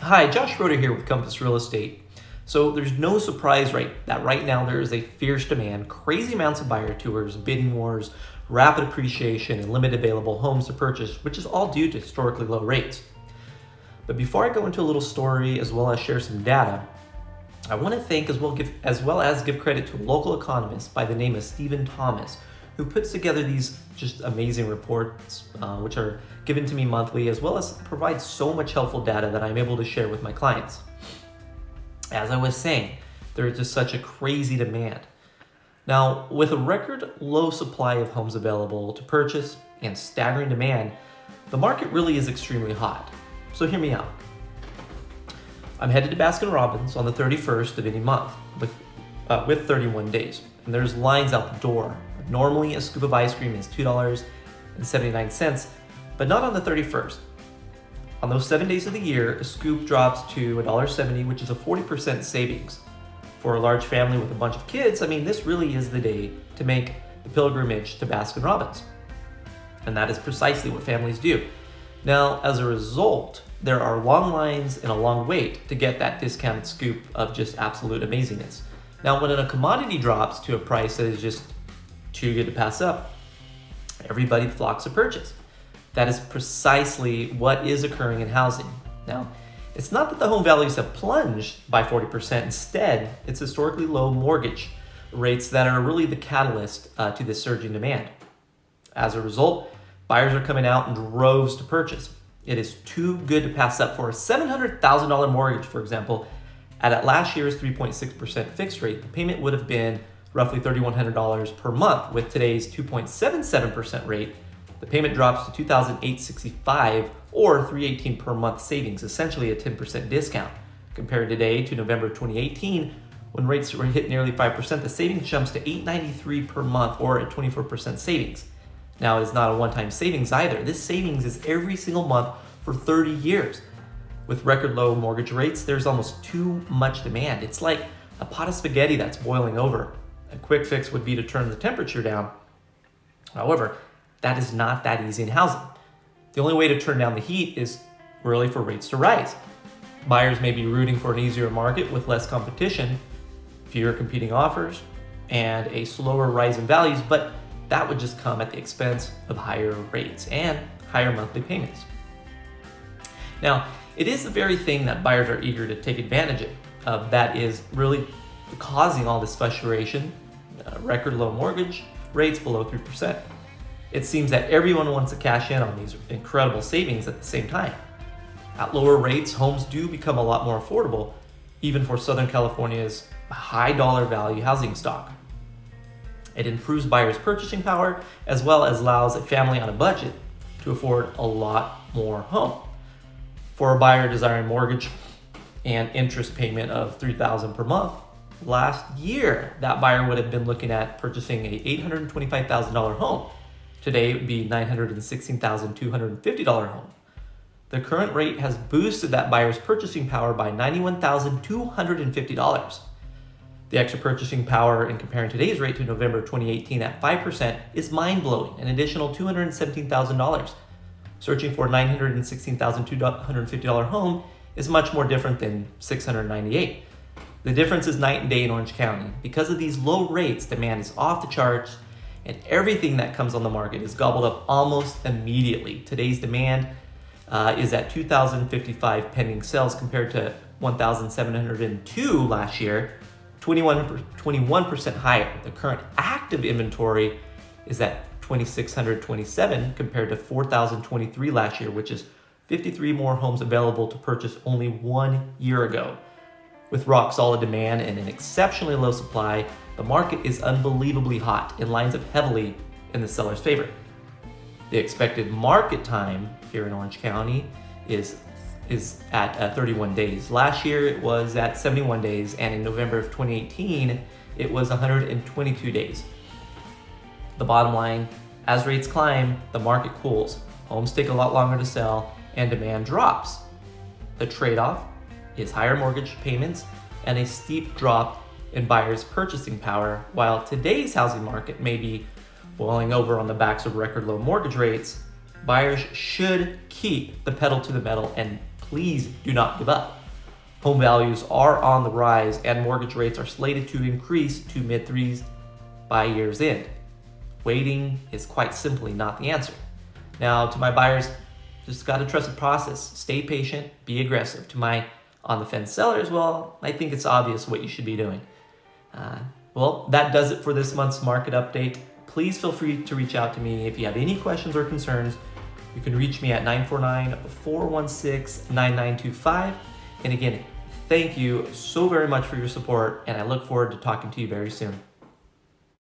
Hi, Josh Schroeder here with Compass Real Estate. So there's no surprise that right now there is a fierce demand, crazy amounts of buyer tours, bidding wars, rapid appreciation, and limited available homes to purchase, which is all due to historically low rates. But before I go into a little story as well as share some data, I want to thank as well as give credit to a local economist by the name of Stephen Thomas, who puts together these just amazing reports, which are given to me monthly, as well as provide so much helpful data that I'm able to share with my clients. As I was saying, there is just such a crazy demand. Now, with a record low supply of homes available to purchase and staggering demand, the market really is extremely hot. So hear me out. I'm headed to Baskin-Robbins on the 31st of any month with 31 days, and there's lines out the door. Normally, a scoop of ice cream is $2.79, but not on the 31st. On those 7 days of the year, a scoop drops to $1.70, which is a 40% savings. For a large family with a bunch of kids, this really is the day to make the pilgrimage to Baskin-Robbins. And that is precisely what families do. Now, as a result, there are long lines and a long wait to get that discounted scoop of just absolute amazingness. Now, when a commodity drops to a price that is just too good to pass up, everybody flocks to purchase. That is precisely what is occurring in housing. Now, it's not that the home values have plunged by 40%. Instead, it's historically low mortgage rates that are really the catalyst to this surging demand. As a result, buyers are coming out in droves to purchase. It is too good to pass up. For a $700,000 mortgage, for example, at last year's 3.6% fixed rate, the payment would have been roughly $3,100 per month. With today's 2.77% rate, the payment drops to $2,865 or $318 per month savings, essentially a 10% discount. Compared today to November 2018, when rates were hit nearly 5%, the savings jumps to $893 per month or a 24% savings. Now, it is not a one-time savings either. This savings is every single month for 30 years. With record low mortgage rates, there's almost too much demand. It's like a pot of spaghetti that's boiling over. A quick fix would be to turn the temperature down. However, that is not that easy in housing. The only way to turn down the heat is really for rates to rise. Buyers may be rooting for an easier market with less competition, fewer competing offers, and a slower rise in values, but that would just come at the expense of higher rates and higher monthly payments. Now, it is the very thing that buyers are eager to take advantage of that is really causing all this frustration, record low mortgage rates below 3%. It seems that everyone wants to cash in on these incredible savings at the same time. At lower rates, homes do become a lot more affordable, even for Southern California's high dollar value housing stock. It improves buyers' purchasing power as well as allows a family on a budget to afford a lot more home. For a buyer desiring mortgage and interest payment of $3,000 per month, last year that buyer would have been looking at purchasing a $825,000 home. Today it would be $916,250 home. The current rate has boosted that buyer's purchasing power by $91,250. The extra purchasing power in comparing today's rate to November 2018 at 5% is mind-blowing, an additional $217,000. Searching for a $916,250 home is much more different than $698. The difference is night and day in Orange County. Because of these low rates, demand is off the charts, and everything that comes on the market is gobbled up almost immediately. Today's demand is at 2,055 pending sales compared to 1,702 last year, 21% higher. The current active inventory is at 2,627 compared to 4,023 last year, which is 53 more homes available to purchase only 1 year ago. With rock solid demand and an exceptionally low supply, the market is unbelievably hot and lines up heavily in the seller's favor. The expected market time here in Orange County is at 31 days. Last year it was at 71 days, and in November of 2018 it was 122 days. The bottom line, as rates climb, the market cools. Homes take a lot longer to sell and demand drops. The trade-off is higher mortgage payments and a steep drop in buyers' purchasing power. While today's housing market may be boiling over on the backs of record low mortgage rates, buyers should keep the pedal to the metal and please do not give up. Home values are on the rise and mortgage rates are slated to increase to mid-threes by year's end. Waiting is quite simply not the answer. Now, to my buyers, just got to trust the process. Stay patient, be aggressive. To my on-the-fence sellers, well, I think it's obvious what you should be doing. Well, that does it for this month's market update. Please feel free to reach out to me if you have any questions or concerns. You can reach me at 949-416-9925. And again, thank you so very much for your support, and I look forward to talking to you very soon.